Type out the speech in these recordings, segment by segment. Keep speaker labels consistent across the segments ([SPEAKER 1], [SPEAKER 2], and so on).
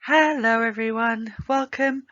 [SPEAKER 1] Hello everyone, welcome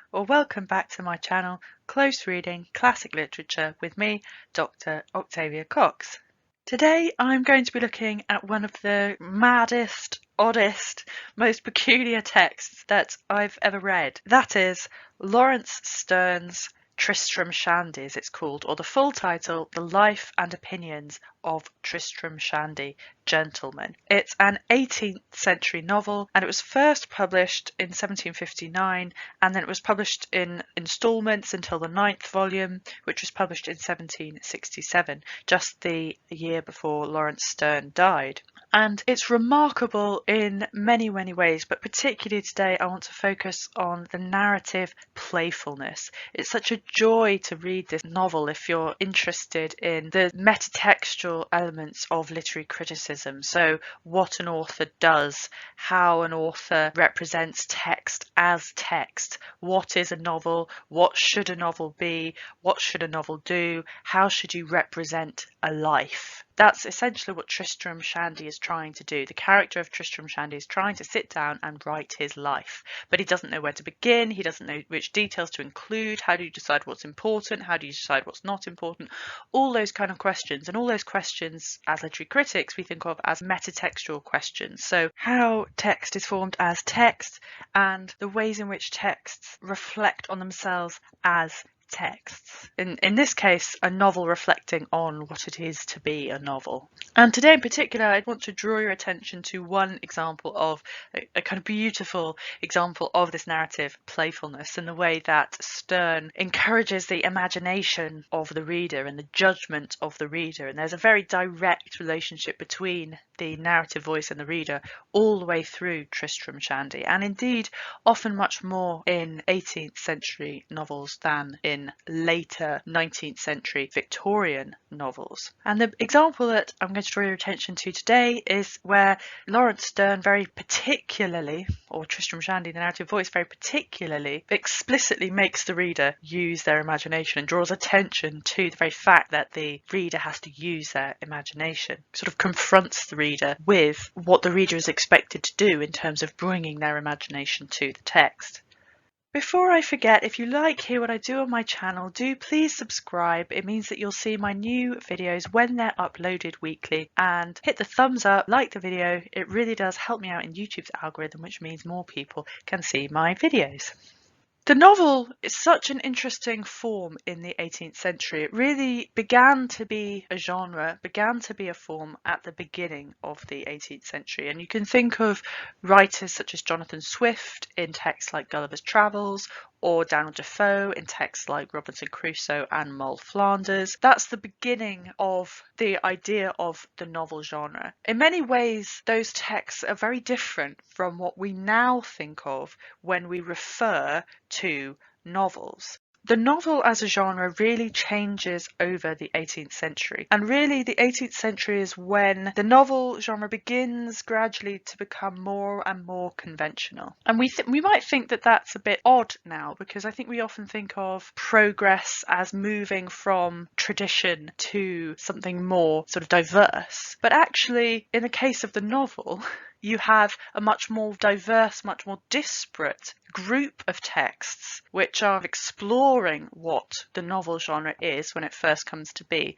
[SPEAKER 1] back to my channel, Close Reading Classic Literature with me, Dr. Octavia Cox. Today I'm going to be looking at one of the maddest, oddest, most peculiar texts that I've ever read. That is Laurence Sterne's Tristram Shandy, as it's called, or the full title, The Life and Opinions of Tristram Shandy, Gentleman. It's an 18th century novel, and it was first published in 1759, and then it was published in instalments until the 9th volume, which was published in 1767, just the year before Laurence Sterne died. And it's remarkable in many ways, but particularly today I want to focus on the narrative playfulness. It's such a joy to read this novel if you're interested in the metatextual elements of literary criticism. So what an author does, how an author represents text as text, what is a novel, what should a novel be, what should a novel do, how should you represent a life. That's essentially what Tristram Shandy is trying to do. The character of Tristram Shandy is trying to sit down and write his life, but he doesn't know where to begin, he doesn't know which details to include, how do you decide what's important, how do you decide what's not important, all those kind of questions. And all those questions, as literary critics, we think of as metatextual questions. So how text is formed as text and the ways in which texts reflect on themselves as texts. In this case, a novel reflecting on what it is to be a novel. And today in particular, I want to draw your attention to one example of a kind of beautiful example of this narrative playfulness and the way that Sterne encourages the imagination of the reader and the judgment of the reader. And there's a very direct relationship between the narrative voice and the reader all the way through Tristram Shandy, and indeed often much more in 18th century novels than in later 19th century Victorian novels. And the example that I'm going to draw your attention to today is where Laurence Sterne very particularly, or Tristram Shandy, the narrative voice, very particularly explicitly makes the reader use their imagination and draws attention to the very fact that the reader has to use their imagination, sort of confronts the reader with what the reader is expected to do in terms of bringing their imagination to the text. Before I forget, if you hear what I do on my channel, do please subscribe. It means that you'll see my new videos when they're uploaded weekly, and hit the thumbs up, like the video. It really does help me out in YouTube's algorithm, which means more people can see my videos. The novel is such an interesting form in the 18th century. It really began to be a genre, began to be a form at the beginning of the 18th century. And you can think of writers such as Jonathan Swift in texts like Gulliver's Travels, or Daniel Defoe in texts like Robinson Crusoe and Moll Flanders. That's the beginning of the idea of the novel genre. In many ways, those texts are very different from what we now think of when we refer to novels. The novel as a genre really changes over the 18th century, and really the 18th century is when the novel genre begins gradually to become more and more conventional. And we might think that that's a bit odd now, because I think we often think of progress as moving from tradition to something more sort of diverse. But actually, in the case of the novel, you have a much more diverse, much more disparate group of texts which are exploring what the novel genre is when it first comes to be.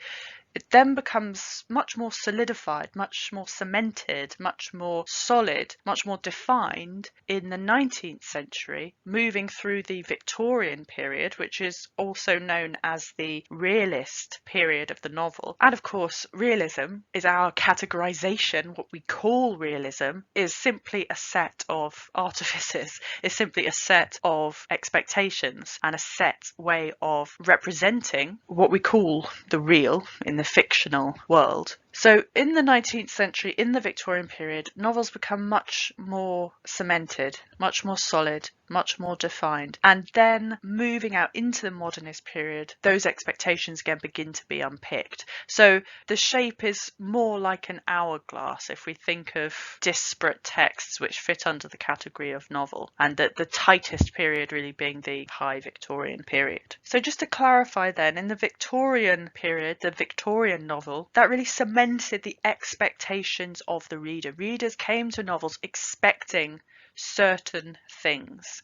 [SPEAKER 1] It then becomes much more solidified, much more cemented, much more solid, much more defined in the 19th century, moving through the Victorian period, which is also known as the realist period of the novel. And of course, realism is our categorization. What we call realism is simply a set of artifices, is simply a set of expectations and a set way of representing what we call the real in the fictional world. So in the 19th century, in the Victorian period, novels become much more cemented, much more solid, much more defined. And then moving out into the modernist period, those expectations again begin to be unpicked. So the shape is more like an hourglass if we think of disparate texts which fit under the category of novel, and the tightest period really being the high Victorian period. So just to clarify then, in the Victorian period, the Victorian novel, that really cemented the expectations of the reader. Readers came to novels expecting certain things.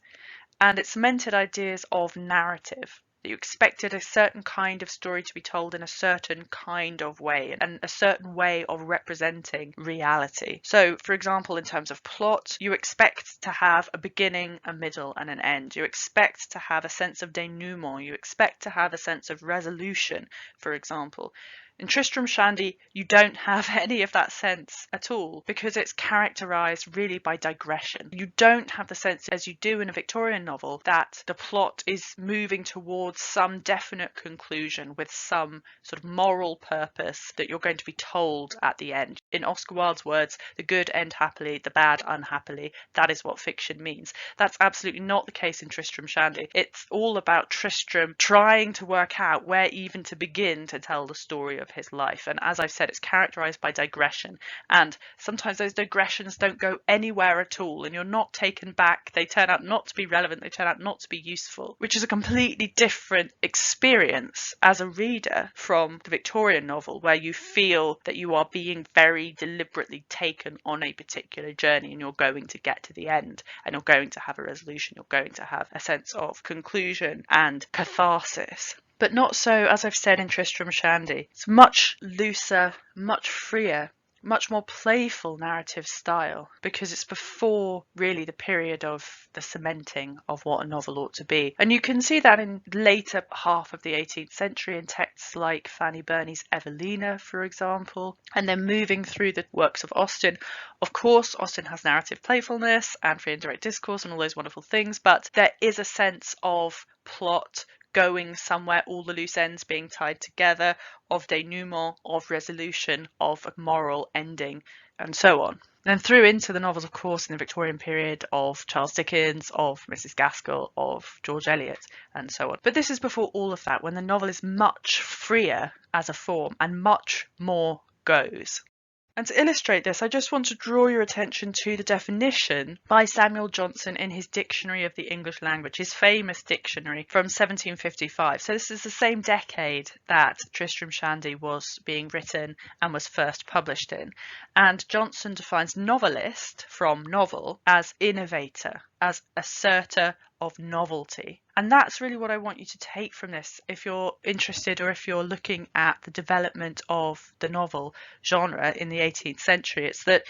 [SPEAKER 1] And it cemented ideas of narrative. That you expected a certain kind of story to be told in a certain kind of way and a certain way of representing reality. So, for example, in terms of plot, you expect to have a beginning, a middle, and an end. You expect to have a sense of denouement. You expect to have a sense of resolution, for example. In Tristram Shandy, you don't have any of that sense at all because it's characterised really by digression. You don't have the sense, as you do in a Victorian novel, that the plot is moving towards some definite conclusion with some sort of moral purpose that you're going to be told at the end. In Oscar Wilde's words, the good end happily, the bad unhappily. That is what fiction means. That's absolutely not the case in Tristram Shandy. It's all about Tristram trying to work out where even to begin to tell the story of his life. And as I've said, it's characterized by digression, and sometimes those digressions don't go anywhere at all and you're not taken back. They turn out not to be relevant, they turn out not to be useful, which is a completely different experience as a reader from the Victorian novel, where you feel that you are being very deliberately taken on a particular journey and you're going to get to the end and you're going to have a resolution, you're going to have a sense of conclusion and catharsis. But not so, as I've said, in Tristram Shandy. It's much looser, much freer, much more playful narrative style, because it's before really the period of the cementing of what a novel ought to be. And you can see that in the later half of the 18th century in texts like Fanny Burney's Evelina, for example, and then moving through the works of Austen. Of course, Austen has narrative playfulness and free and direct discourse and all those wonderful things, but there is a sense of plot going somewhere, all the loose ends being tied together, of denouement, of resolution, of a moral ending, and so on. Then through into the novels, of course, in the Victorian period of Charles Dickens, of Mrs. Gaskell, of George Eliot, and so on. But this is before all of that, when the novel is much freer as a form and much more goes. And to illustrate this, I just want to draw your attention to the definition by Samuel Johnson in his Dictionary of the English Language, his famous dictionary from 1755. So this is the same decade that Tristram Shandy was being written and was first published in. And Johnson defines novelist from novel as innovator, as asserter of novelty. And that's really what I want you to take from this if you're interested, or if you're looking at the development of the novel genre in the 18th century. It's that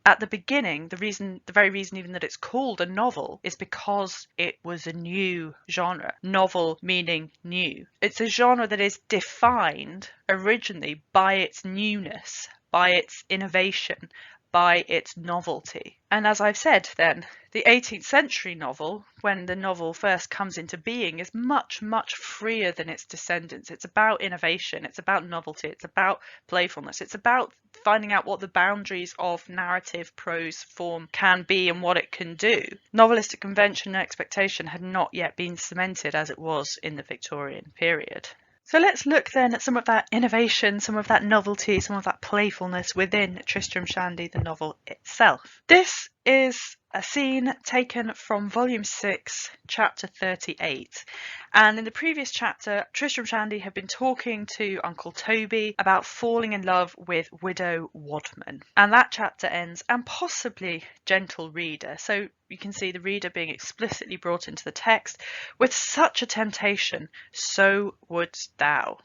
[SPEAKER 1] at the beginning, the very reason even that it's called a novel is because it was a new genre. Novel meaning new. It's a genre that is defined originally by its newness, by its innovation, by its novelty. And as I've said then, the 18th century novel, when the novel first comes into being, is much, much freer than its descendants. It's about innovation, it's about novelty, it's about playfulness, it's about finding out what the boundaries of narrative prose form can be and what it can do. Novelistic convention and expectation had not yet been cemented as it was in the Victorian period. So let's look then at some of that innovation, some of that novelty, some of that playfulness within Tristram Shandy, the novel itself. This is a scene taken from volume 6, chapter 38. And in the previous chapter, Tristram Shandy had been talking to Uncle Toby about falling in love with widow Wadman. And that chapter ends, and possibly gentle reader. So you can see the reader being explicitly brought into the text with such a temptation, so wouldst thou.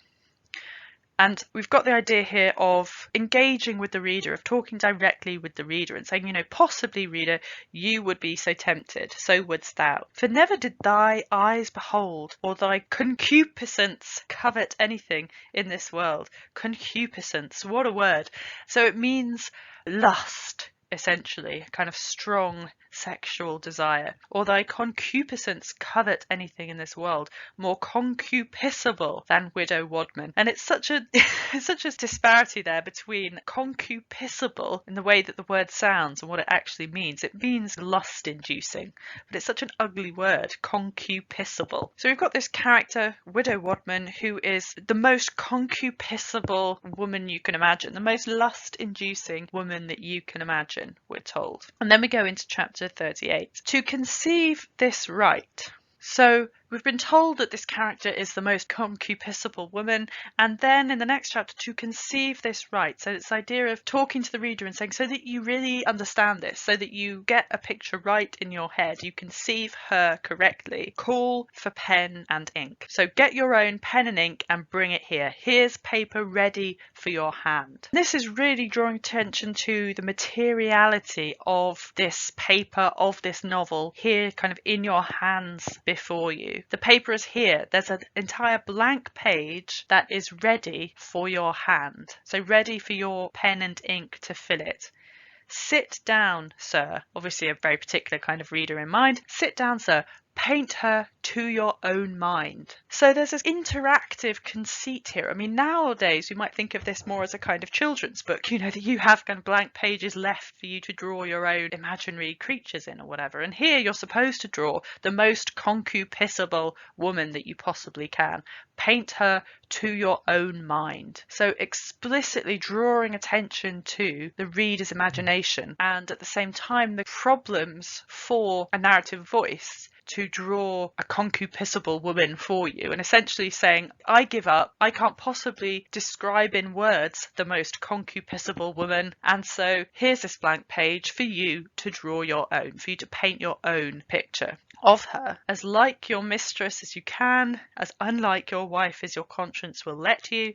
[SPEAKER 1] And we've got the idea here of engaging with the reader, of talking directly with the reader and saying, possibly, reader, you would be so tempted, so wouldst thou. For never did thy eyes behold, or thy concupiscence covet anything in this world. Concupiscence, what a word. So it means lust, essentially, a kind of strong sexual desire. Or thy concupiscence covet anything in this world, more concupiscible than widow Wadman. And it's such a disparity there between concupiscible in the way that the word sounds and what it actually means. It means lust inducing, but it's such an ugly word, concupiscible. So we've got this character, widow Wadman, who is the most concupiscible woman you can imagine, the most lust inducing woman that you can imagine, we're told. And then we go into chapter 38. To conceive this right. So we've been told that this character is the most concupiscible woman, and then in the next chapter to conceive this right. So it's the idea of talking to the reader and saying, so that you really understand this, so that you get a picture right in your head, you conceive her correctly, call for pen and ink. So get your own pen and ink and bring it here. Here's paper ready for your hand. This is really drawing attention to the materiality of this paper, of this novel, here kind of in your hands before you. The paper is here. There's an entire blank page that is ready for your hand. So ready for your pen and ink to fill it. Sit down, sir. Obviously a very particular kind of reader in mind. Sit down, sir. Paint her to your own mind. So there's this interactive conceit here. I mean, nowadays we might think of this more as a kind of children's book, you know, that you have kind of blank pages left for you to draw your own imaginary creatures in or whatever. And here you're supposed to draw the most concupiscible woman that you possibly can. Paint her to your own mind. So explicitly drawing attention to the reader's imagination and at the same time the problems for a narrative voice to draw a concupiscible woman for you, and essentially saying, I give up, I can't possibly describe in words the most concupiscible woman, and so here's this blank page for you to draw your own, for you to paint your own picture of her, as like your mistress as you can, as unlike your wife as your conscience will let you.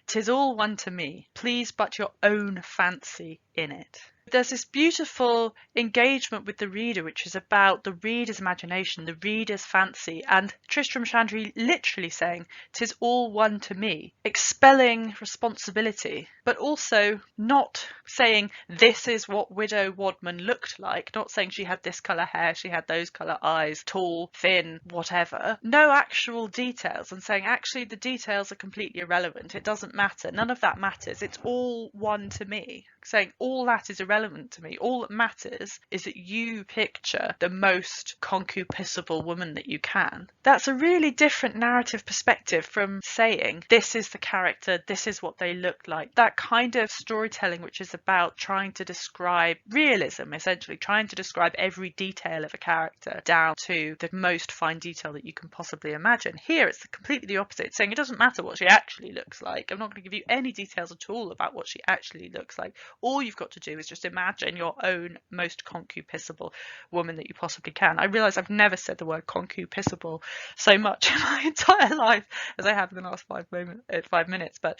[SPEAKER 1] 'Tis all one to me, please but your own fancy in it. There's this beautiful engagement with the reader, which is about the reader's imagination, the reader's fancy, and Tristram Shandy literally saying, "'Tis all one to me," expelling responsibility, but also not saying this is what Widow Wadman looked like, not saying she had this colour hair, she had those colour eyes, tall, thin, whatever. No actual details, and saying actually the details are completely irrelevant. It doesn't matter. None of that matters. It's all one to me. Saying all that is irrelevant to me. All that matters is that you picture the most concupiscible woman that you can. That's a really different narrative perspective from saying this is the character, this is what they look like. That kind of storytelling which is about trying to describe realism, essentially trying to describe every detail of a character down to the most fine detail that you can possibly imagine. Here it's completely the opposite. It's saying it doesn't matter what she actually looks like. I'm not going to give you any details at all about what she actually looks like. All you've got to do is just imagine your own most concupiscible woman that you possibly can. I realise I've never said the word concupiscible so much in my entire life as I have in the last 5 minutes, but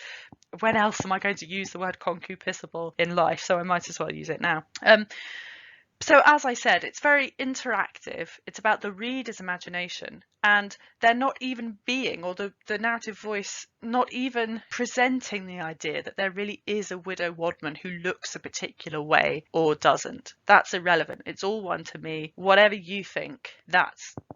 [SPEAKER 1] when else am I going to use the word concupiscible in life? So I might as well use it now. So as I said, it's very interactive. It's about the reader's imagination, and they're not even being, or the narrative voice not even presenting the idea that there really is a Widow Wadman who looks a particular way or doesn't. That's irrelevant. It's all one to me. Whatever you think,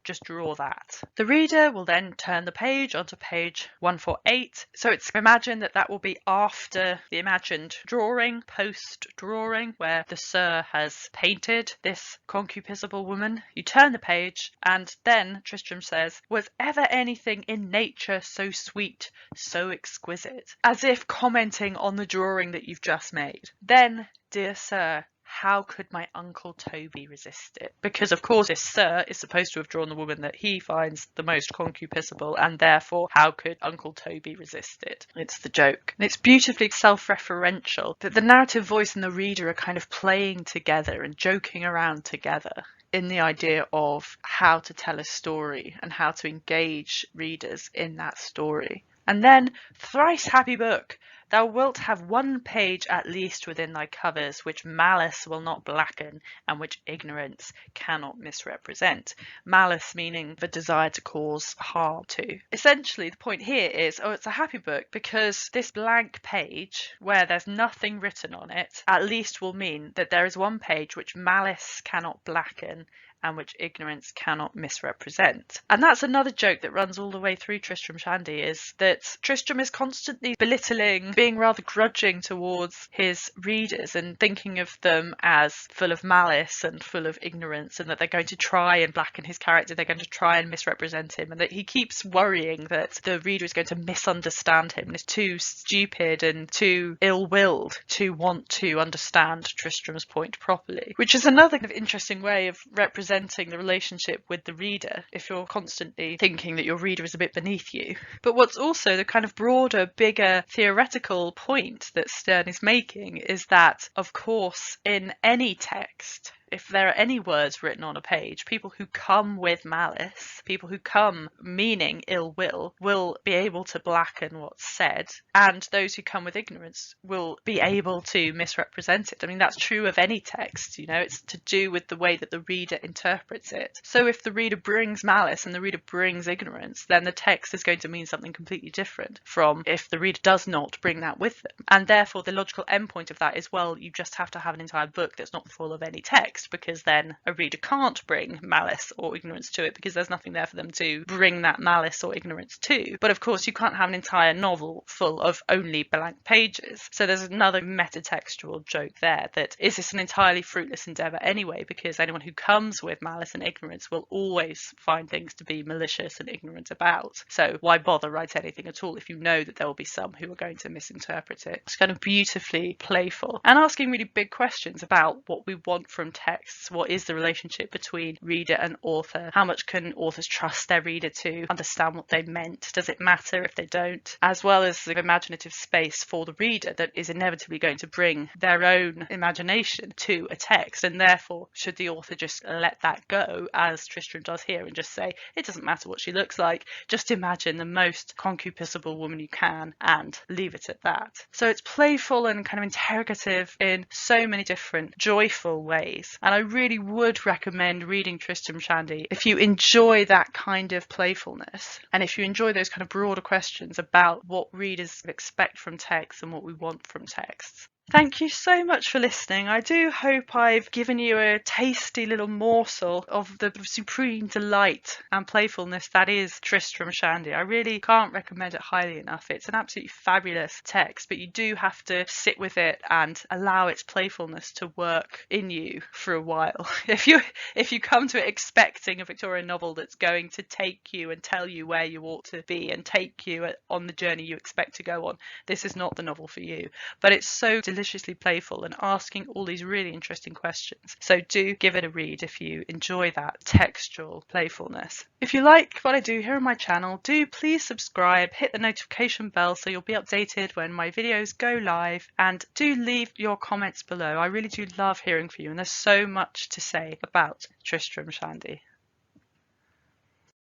[SPEAKER 1] just draw that. The reader will then turn the page onto page 148. So it's imagine that will be after the imagined drawing, post-drawing, where the Sir has painted this concupiscible woman. You turn the page, and then Tristram says, "Was ever anything in nature so sweet, so exquisite," as if commenting on the drawing that you've just made. Then, dear Sir, how could my Uncle Toby resist it? Because of course this Sir is supposed to have drawn the woman that he finds the most concupiscible, and therefore how could Uncle Toby resist it? It's the joke. And it's beautifully self-referential, that the narrative voice and the reader are kind of playing together and joking around together in the idea of how to tell a story and how to engage readers in that story. And then, thrice happy book! Thou wilt have one page at least within thy covers, which malice will not blacken, and which ignorance cannot misrepresent. Malice meaning the desire to cause harm to. Essentially, the point here is, it's a happy book because this blank page, where there's nothing written on it, at least will mean that there is one page which malice cannot blacken, and which ignorance cannot misrepresent. And that's another joke that runs all the way through Tristram Shandy, is that Tristram is constantly belittling, being rather grudging towards his readers and thinking of them as full of malice and full of ignorance, and that they're going to try and blacken his character, they're going to try and misrepresent him, and that he keeps worrying that the reader is going to misunderstand him and is too stupid and too ill-willed to want to understand Tristram's point properly, which is another kind of interesting way of representing misrepresenting the relationship with the reader if you're constantly thinking that your reader is a bit beneath you. But what's also the kind of broader, bigger theoretical point that Sterne is making is that, of course, in any text, if there are any words written on a page, people who come with malice, people who come meaning ill will be able to blacken what's said, and those who come with ignorance will be able to misrepresent it. I mean, that's true of any text, it's to do with the way that the reader interprets it. So if the reader brings malice and the reader brings ignorance, then the text is going to mean something completely different from if the reader does not bring that with them. And therefore, the logical endpoint of that is, well, you just have to have an entire book that's not full of any text, because then a reader can't bring malice or ignorance to it because there's nothing there for them to bring that malice or ignorance to. But of course, you can't have an entire novel full of only blank pages. So there's another metatextual joke there, that is this an entirely fruitless endeavour anyway, because anyone who comes with malice and ignorance will always find things to be malicious and ignorant about. So why bother write anything at all if you know that there will be some who are going to misinterpret it? It's kind of beautifully playful and asking really big questions about what we want from texts. What is the relationship between reader and author? How much can authors trust their reader to understand what they meant? Does it matter if they don't? As well as the imaginative space for the reader that is inevitably going to bring their own imagination to a text, and therefore should the author just let that go, as Tristram does here, and just say, it doesn't matter what she looks like, just imagine the most concupiscible woman you can and leave it at that. So it's playful and kind of interrogative in so many different joyful ways, and I really would recommend reading Tristram Shandy if you enjoy that kind of playfulness, and if you enjoy those kind of broader questions about what readers expect from texts and what we want from texts. Thank you so much for listening. I do hope I've given you a tasty little morsel of the supreme delight and playfulness that is Tristram Shandy. I really can't recommend it highly enough. It's an absolutely fabulous text, but you do have to sit with it and allow its playfulness to work in you for a while. If you come to it expecting a Victorian novel that's going to take you and tell you where you ought to be and take you on the journey you expect to go on, this is not the novel for you. But it's so deliciously playful and asking all these really interesting questions. So do give it a read if you enjoy that textual playfulness. If you like what I do here on my channel, do please subscribe, hit the notification bell so you'll be updated when my videos go live, and do leave your comments below. I really do love hearing from you, and there's so much to say about Tristram Shandy.